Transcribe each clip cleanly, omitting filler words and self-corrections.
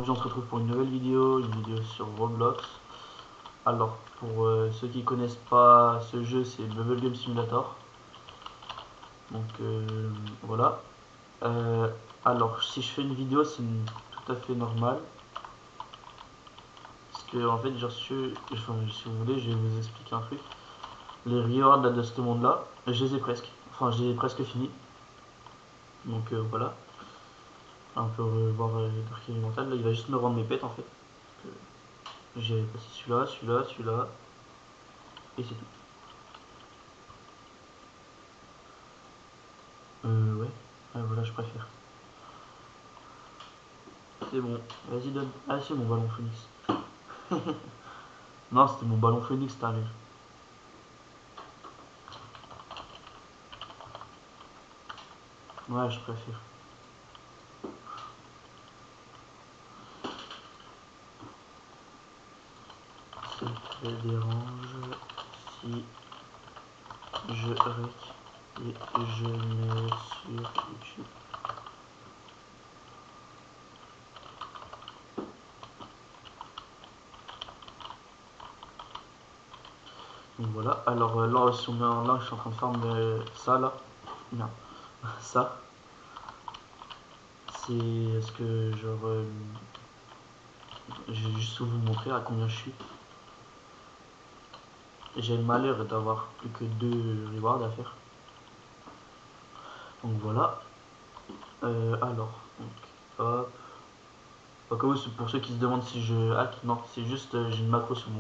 Aujourd'hui on se retrouve pour une nouvelle vidéo, sur Roblox. Alors pour ceux qui connaissent pas ce jeu, c'est Bubblegum Simulator. Donc voilà. Alors si je fais une vidéo, c'est tout à fait normal. Parce que en fait, si vous voulez, je vais vous expliquer un truc. Les rewards de ce monde là, je les ai presque. Enfin, je les ai presque finis. Donc voilà. On peut voir Dark Elemental. Là, il va juste me rendre mes pets en fait. J'ai passé celui-là, celui-là, celui-là. Et c'est tout. Ouais. Voilà, je préfère. C'est bon. Vas-y, donne. Ah, c'est mon ballon Phoenix. Non, c'était mon ballon Phoenix, t'as vu. Ouais, je préfère. Ça te dérange si je rec et je mets sur YouTube. Donc voilà, alors là, si on met en là, je suis en train de faire ça là. Non, ça. C'est ce que genre. Je vais juste vous montrer à combien je suis. J'ai le malheur d'avoir plus que 2 rewards à faire. Donc voilà. Alors, donc, hop. Comme pour ceux qui se demandent si je hack, non, c'est juste j'ai une macro sur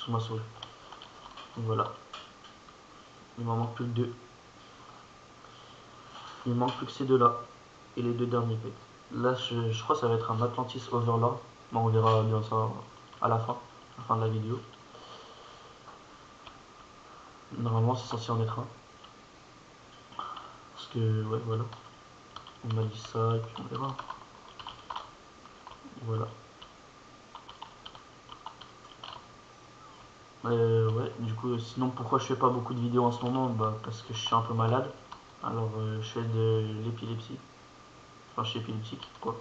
ma souris. Donc voilà. Il m'en manque plus que 2. Il me manque plus que ces deux-là. Et les 2 derniers pets. Là, je crois que ça va être un Atlantis Overlord. Bon, on verra bien ça à la fin de la vidéo. Normalement, c'est censé en être un. Parce que, ouais, voilà. On m'a dit ça et puis on verra. Voilà. Ouais, du coup, sinon, pourquoi je fais pas beaucoup de vidéos en ce moment? Bah, parce que je suis un peu malade. Alors, je fais de l'épilepsie. Enfin, je suis épileptique, quoi.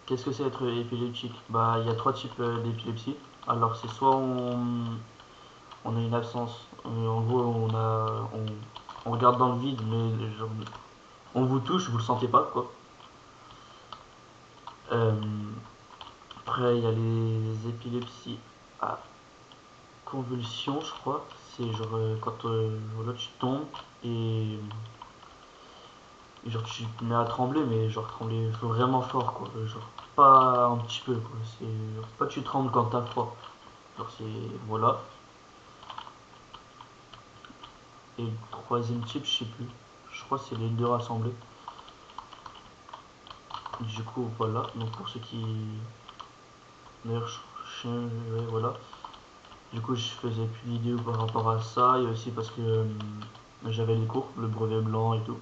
Qu'est-ce que c'est être épileptique? Bah, il y a 3 types d'épilepsie. Alors, c'est soit on a une absence, en gros, on regarde dans le vide, mais genre, on vous touche, vous le sentez pas, quoi. Euh, Après, il y a les épilepsies à convulsions, je crois. C'est genre quand voilà, tu tombes et genre tu te mets à trembler, mais genre trembler vraiment fort, quoi. Genre pas un petit peu, quoi. C'est pas tu trembles quand t'as froid. Genre c'est voilà. Et le troisième type, je sais plus. Je crois que c'est les deux rassemblés. Du coup, voilà. Donc pour ceux qui, d'ailleurs, ouais, voilà. Du coup, je faisais plus de vidéos par rapport à ça et aussi parce que j'avais les cours, le brevet blanc et tout.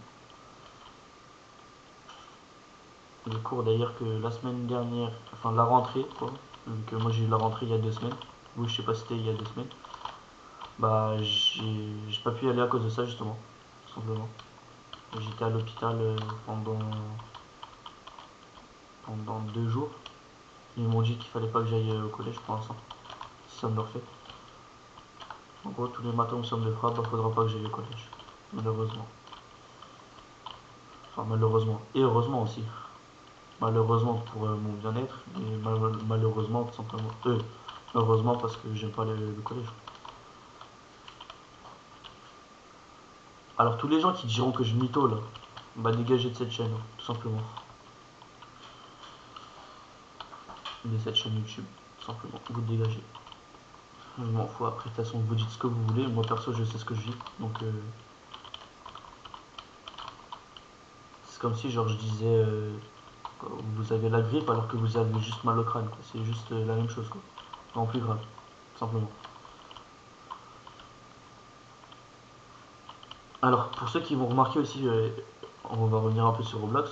Les cours d'ailleurs que la semaine dernière, enfin la rentrée, quoi. Donc moi j'ai eu la rentrée il y a 2 semaines. Oui, je sais pas si c'était il y a 2 semaines. Bah, j'ai pas pu y aller à cause de ça justement, tout simplement. J'étais à l'hôpital pendant 2 jours. Ils m'ont dit qu'il fallait pas que j'aille au collège pour l'instant. Si ça me le refait. En gros, tous les matins où ça me le fera, bah faudra pas que j'aille au collège. Malheureusement. Enfin, malheureusement. Et heureusement aussi. Malheureusement pour mon bien-être, mais malheureusement tout simplement. Heureusement parce que j'aime pas le collège. Alors tous les gens qui diront que je mytho là, bah dégagez de cette chaîne, tout simplement. De cette chaîne YouTube, tout simplement. Vous dégagez. Je m'en fous, après de toute façon vous dites ce que vous voulez, moi perso je sais ce que je vis, donc c'est comme si genre je disais vous avez la grippe alors que vous avez juste mal au crâne, quoi. C'est juste la même chose, quoi. En plus grave, tout simplement. Alors pour ceux qui vont remarquer aussi, on va revenir un peu sur Roblox,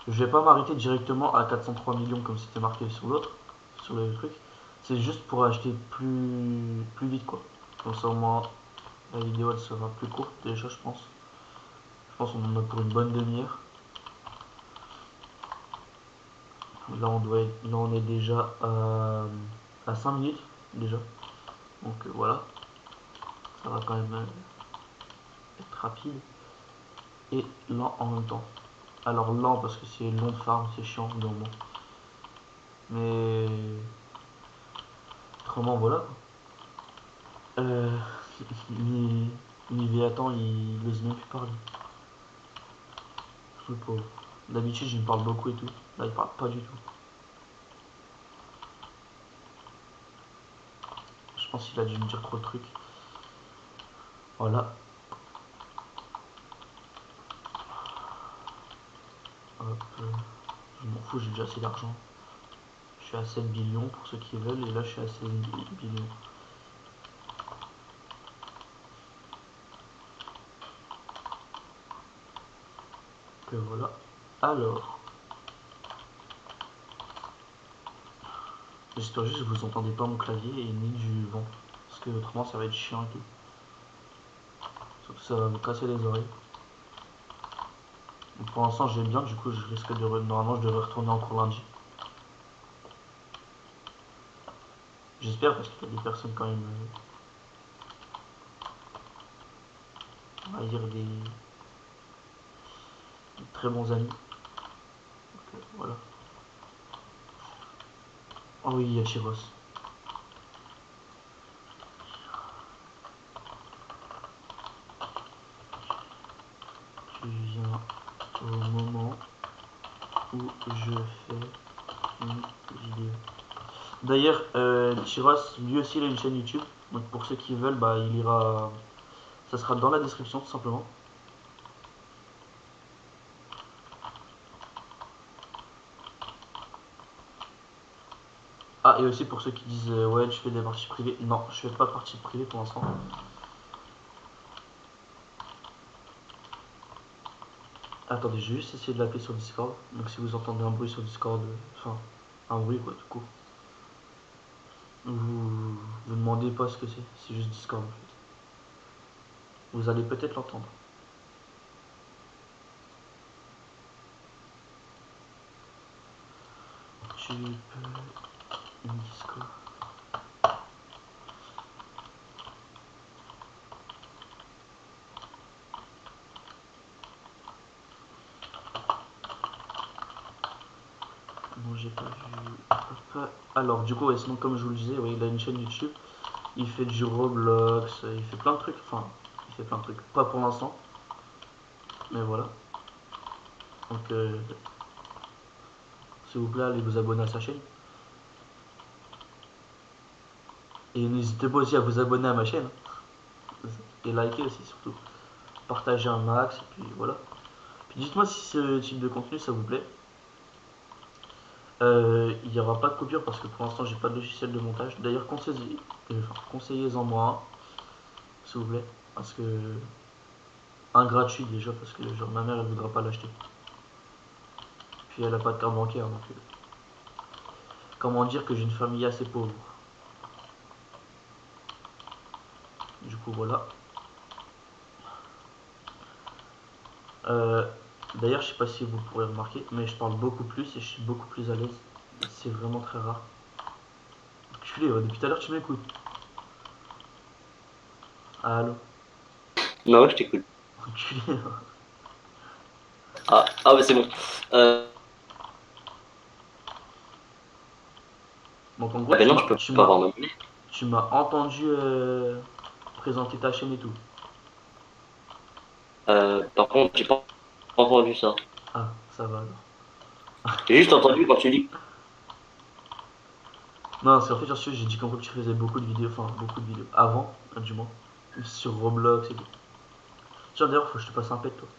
je vais pas m'arrêter directement à 403 millions comme c'était marqué sur l'autre, sur le truc. C'est juste pour acheter plus vite, quoi. Comme ça au moins la vidéo elle sera plus courte déjà, je pense. Je pense qu'on en a pour une bonne demi-heure. Là on est déjà à 5 minutes déjà. Donc voilà, ça va quand même être rapide et lent en même temps. Alors lent parce que c'est long de farm, c'est chiant au moment. Mais autrement voilà. Euh, Léviathan il ose même plus parler. Le pauvre. D'habitude je me parle beaucoup et tout. Là il parle pas du tout. Je pense qu'il a dû me dire trop de trucs. Voilà. Hop. Je m'en fous, j'ai déjà assez d'argent. Je suis à 7 billions pour ceux qui veulent et là je suis à 16 billions. Que voilà. Alors. J'espère juste que vous entendez pas mon clavier et ni du vent. Parce que autrement ça va être chiant et tout. Surtout ça va me casser les oreilles. Donc pour l'instant j'ai bien, du coup je risque de... Normalement je devrais retourner encore lundi. J'espère parce qu'il y a des personnes quand même... on va dire des très bons amis. Donc voilà. Oh oui, il y a Chiros. Tu viens au moment où je fais une vidéo. D'ailleurs, Chiros, lui aussi il a une chaîne YouTube. Donc pour ceux qui veulent, bah il ira... Ça sera dans la description tout simplement. Ah, et aussi pour ceux qui disent ouais, je fais des parties privées. Non, je fais pas de parties privées pour l'instant. Attendez, je vais juste essayer de l'appeler sur Discord. Donc si vous entendez un bruit sur Discord, enfin, un bruit quoi, tout court. Vous demandez pas ce que c'est juste Discord en fait. Vous allez peut-être l'entendre. Tu peux une Discord. Non, j'ai pas vu. Alors, du coup, ouais, sinon, comme je vous le disais, ouais, il a une chaîne YouTube. Il fait du Roblox, il fait plein de trucs. Enfin, il fait plein de trucs. Pas pour l'instant, mais voilà. Donc, s'il vous plaît, allez vous abonner à sa chaîne. Et n'hésitez pas aussi à vous abonner à ma chaîne. Et liker aussi, surtout. Partagez un max, et puis voilà. Puis dites-moi si ce type de contenu ça vous plaît. Il n'y aura pas de coupure parce que pour l'instant j'ai pas de logiciel de montage. D'ailleurs conseillez-en moi un, s'il vous plaît. Parce que un gratuit déjà parce que genre ma mère elle voudra pas l'acheter. Puis elle a pas de carte bancaire donc comment dire que j'ai une famille assez pauvre. Du coup voilà. Euh, D'ailleurs je sais pas si vous pourrez remarquer mais je parle beaucoup plus et je suis beaucoup plus à l'aise. C'est vraiment très rare. Culé, ouais, depuis tout à l'heure tu m'écoutes. Allô. Non, je t'écoute. Culé. Ah, bah c'est bon. Donc en gros Ah ben non, je peux pas avoir nommé. tu m'as entendu présenter ta chaîne et tout. Par contre, j'ai pas entendu ça. Ah, ça va alors. J'ai juste entendu quand tu dis. Non, c'est en fait, j'ai dit qu'en gros, tu faisais beaucoup de vidéos, enfin, beaucoup de vidéos, avant, du moins, sur Roblox et tout. Tiens, d'ailleurs, faut que je te passe un pet, toi.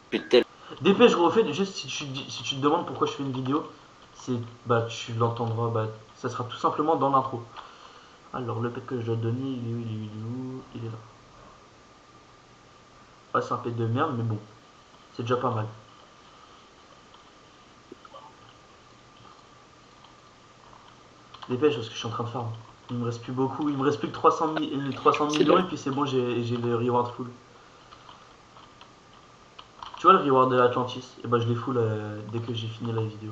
Putain. Dépêche, gros, fait, juste si tu te demandes pourquoi je fais une vidéo, c'est, bah, tu l'entendras, bah, ça sera tout simplement dans l'intro. Alors, le pet que je dois te donner, il est où, il est où, il est où? Il est là. Ouais, c'est un pet de merde, mais bon, c'est déjà pas mal. Dépêche, parce que je suis en train de faire. Il me reste plus beaucoup, il me reste plus que 300 C'est millions, là. et puis c'est bon, j'ai le reward full. Tu vois le reward de Atlantis? Et bah, je l'ai full dès que j'ai fini la vidéo.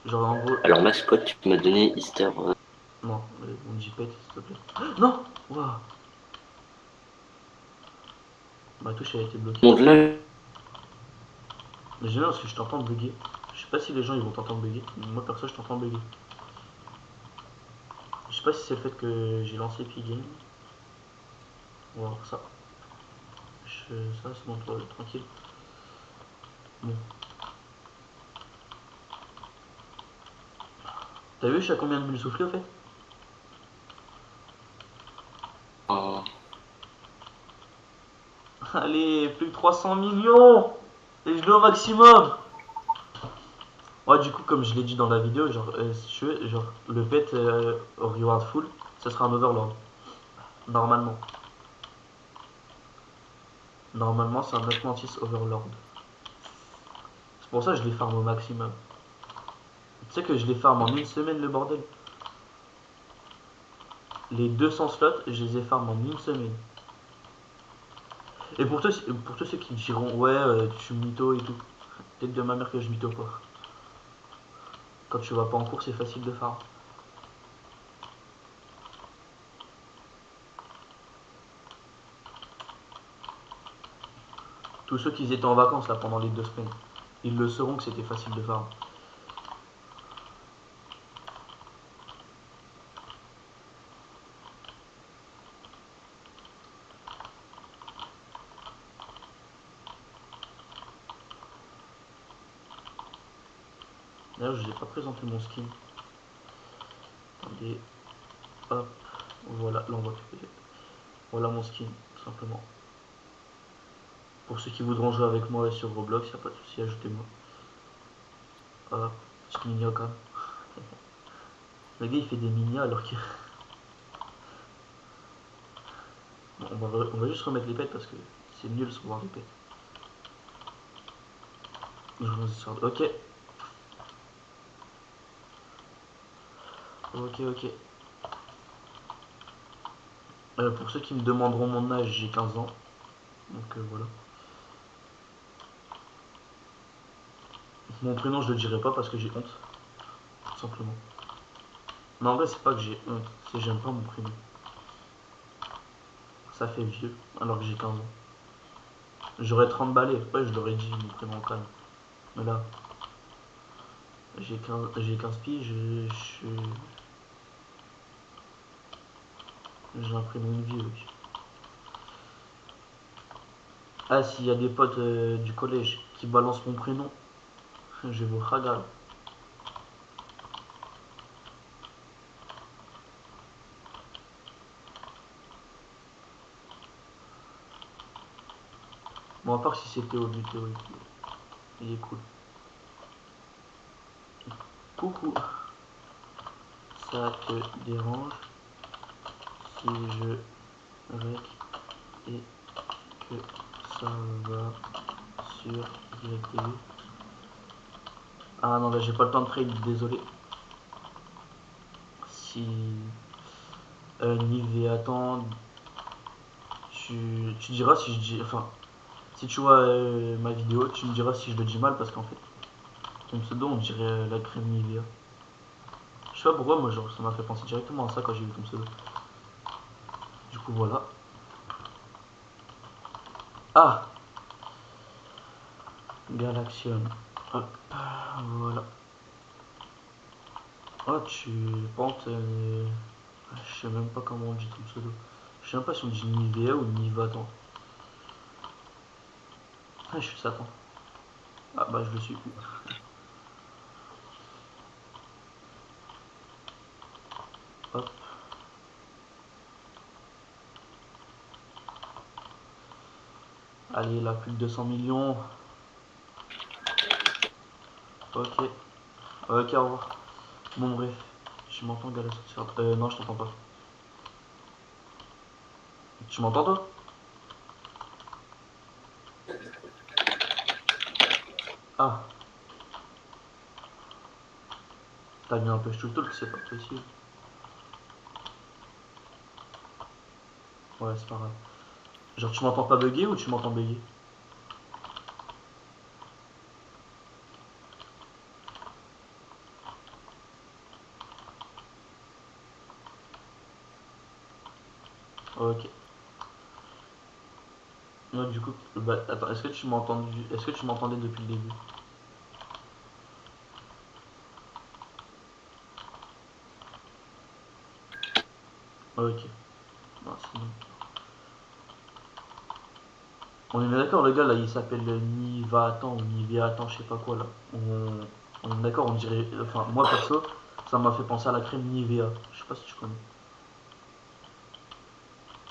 Genre en gros. Alors, mascotte, tu m'as donné Easter. Non, on dit pète s'il te plaît. Non. Waouh. Ma touche a été bloquée. Montre-le. Mais j'aime bien parce que je t'entends bugger. Je sais pas si les gens ils vont t'entendre bugger. Mais moi perso je t'entends bugger. Je sais pas si c'est le fait que j'ai lancé Epic Game. On va voir ça. Ça c'est bon, tranquille. Bon. T'as vu je suis à combien de bulles soufflées au fait? Oh. Allez, plus que 300 millions. Et je l'ai au maximum. Ouais, du coup, comme je l'ai dit dans la vidéo, genre, si tu veux, genre, le pet au reward full, ça sera un overlord. Normalement. Normalement, c'est un Atlantis overlord. C'est pour ça que je les farm au maximum. Tu sais que je les farm en une semaine, le bordel. Les 200 slots, je les ai farm en une semaine. Et pour tous ceux qui diront, ouais, tu mytho et tout. Peut-être de ma mère que je mytho, quoi. Quand tu vas pas en cours, c'est facile de farm. Tous ceux qui étaient en vacances là pendant les 2 semaines, ils le sauront que c'était facile de farm. D'ailleurs, je n'ai pas présenté mon skin. Attendez, hop, voilà, là on va voilà mon skin, tout simplement. Pour ceux qui voudront jouer avec moi sur Roblox, il n'y a pas de souci, ajoutez-moi. Hop, petite minia quand même. Le gars il fait des minias alors que. Bon, on va juste remettre les pets parce que c'est nul sans voir les pets. Ok, ok. Pour ceux qui me demanderont mon âge, j'ai 15 ans. Donc voilà. Mon prénom, je le dirai pas parce que j'ai honte. Tout simplement. Non, en vrai, c'est pas que j'ai honte, c'est que j'aime pas mon prénom. Ça fait vieux, alors que j'ai 15 ans. J'aurais 30 balais, ouais, je l'aurais dit, mon prénom quand même. Mais là, j'ai 15 piges, j'ai un prénom de vie, oui. Ah, s'il y a des potes du collège qui balancent mon prénom, je vais vous ragal. Bon, à part si c'est Théo, lui, Théo, il est cool. Coucou, ça te dérange si je rec et que ça va sur DirecTV? Ah non, là j'ai pas le temps de trade, désolé. Si Nive, attends, tu diras si je dis. Enfin, si tu vois ma vidéo, tu me diras si je le dis mal parce qu'en fait, ton pseudo on dirait la crème Nivea. Je sais pas pourquoi, moi genre ça m'a fait penser directement à ça quand j'ai vu ton pseudo. Du coup voilà. Ah, Galaxion. Hop, voilà. Oh, tu pentes. Je sais même pas comment on dit ton pseudo. Je sais même pas si on dit Nivea ou Nivatan. Ah, je suis Satan. Ah bah je le suis plus. Hop. Allez, là, plus de 200 millions. Ok. Ok, au revoir. Bon, bref. Tu m'entends, Galaxion? Non, je t'entends pas. Tu m'entends, toi? Ah, t'as mis un peu tout talk, c'est pas possible. Ouais, c'est pas grave. Genre, tu m'entends pas bugger ou tu m'entends bugger? Ok. Non, du coup, bah, attends, est-ce que tu m'as entendu, est-ce que tu m'entendais depuis le début? Ok. Bon, c'est bon. On est d'accord, le gars là, il s'appelle Nivatan ou Niveatan, je sais pas quoi là. On est d'accord, on dirait. Enfin, moi perso, ça m'a fait penser à la crème Nivea. Je sais pas si tu connais.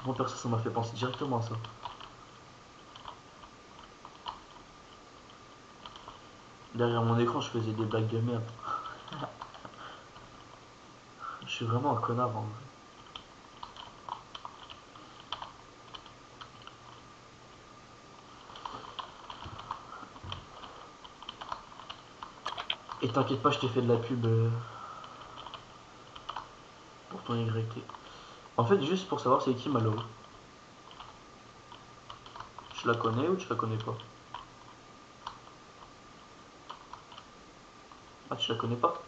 Moi perso, ça m'a fait penser directement à ça. Derrière mon écran, je faisais des blagues de merde. Je suis vraiment un connard en vrai. Et t'inquiète pas, je t'ai fait de la pub pour ton YT. En fait, juste pour savoir c'est qui Mallory. Tu la connais ou tu la connais pas? Ah, tu la connais pas?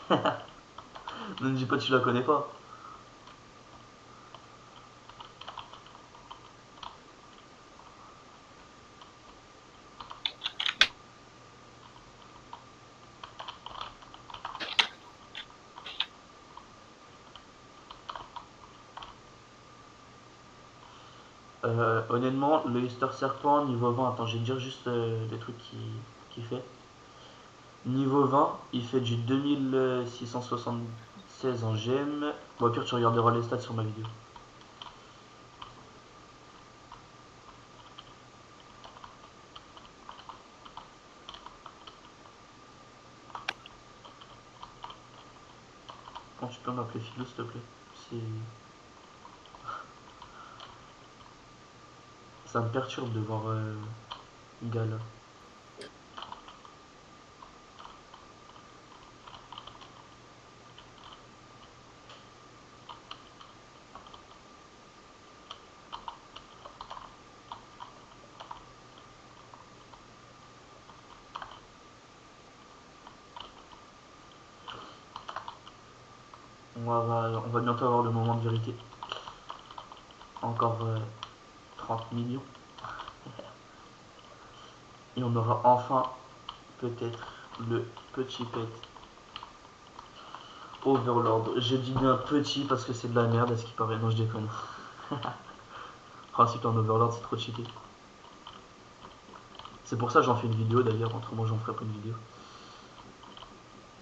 Ne me dis pas que tu la connais pas. Honnêtement, le Easter Serpent niveau 20, attends, je vais te dire juste les trucs qui fait. Niveau 20, il fait du 2676 en gemme. Bon, au pire, tu regarderas les stats sur ma vidéo. Quand tu peux m'appeler Philo, s'il te plaît. C'est... Ça me perturbe de voir Gala. On va bientôt avoir le moment de vérité. Encore 30 millions. Et on aura enfin, peut-être, le petit pet Overlord. J'ai dit bien petit parce que c'est de la merde, à ce qui paraît. Non, je déconne. Principe en Overlord, c'est trop cheaté. C'est pour ça que j'en fais une vidéo d'ailleurs, autrement j'en ferai pas une vidéo.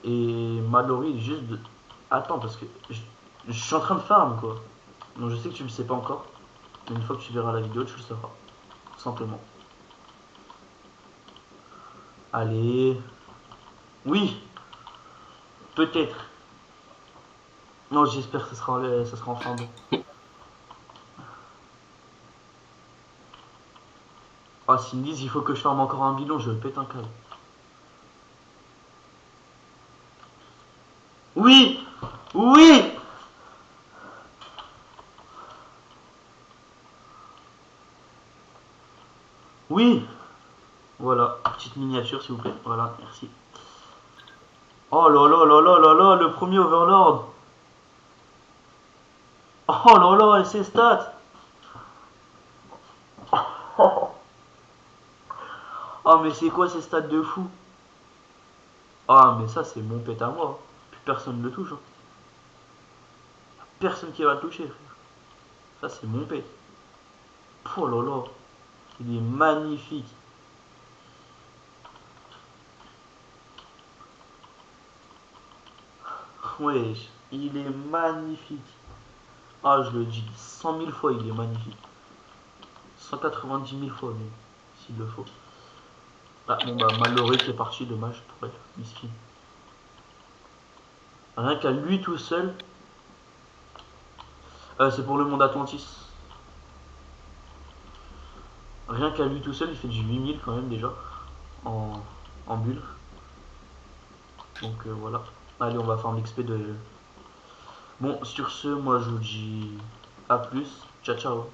Et Mallory, juste de... Attends, parce que je suis en train de farm quoi. Donc je sais que tu le sais pas encore. Mais une fois que tu verras la vidéo, tu le sauras. Tout simplement. Allez. Oui, peut-être. Non, j'espère que ça sera enfin bon. Ah, s'ils me disent il faut que je farme encore un bidon, je pète un câble. Oui. Oui. Oui. Voilà, petite miniature s'il vous plaît. Voilà, merci. Oh là là là là là là, le premier Overlord. Oh là là, et ses stats. Oh, oh mais c'est quoi ces stats de fou? Ah mais ça c'est mon pet à moi. Plus personne ne le touche. Hein. Personne qui va le toucher. Ça c'est mon pet. Oh là là, il est magnifique. Wesh, il est magnifique. Ah je le dis 100 000 fois, il est magnifique. 190 000 fois même, s'il le faut. Ah bon bah Mallory qui est parti, dommage pour elle, miskin. Rien qu'à lui tout seul, c'est pour le monde Atlantis. Rien qu'à lui tout seul, il fait du 8000 quand même déjà en, en bulle. Donc voilà. Allez, on va faire un XP de. Bon, sur ce, moi je vous dis à plus. Ciao, ciao.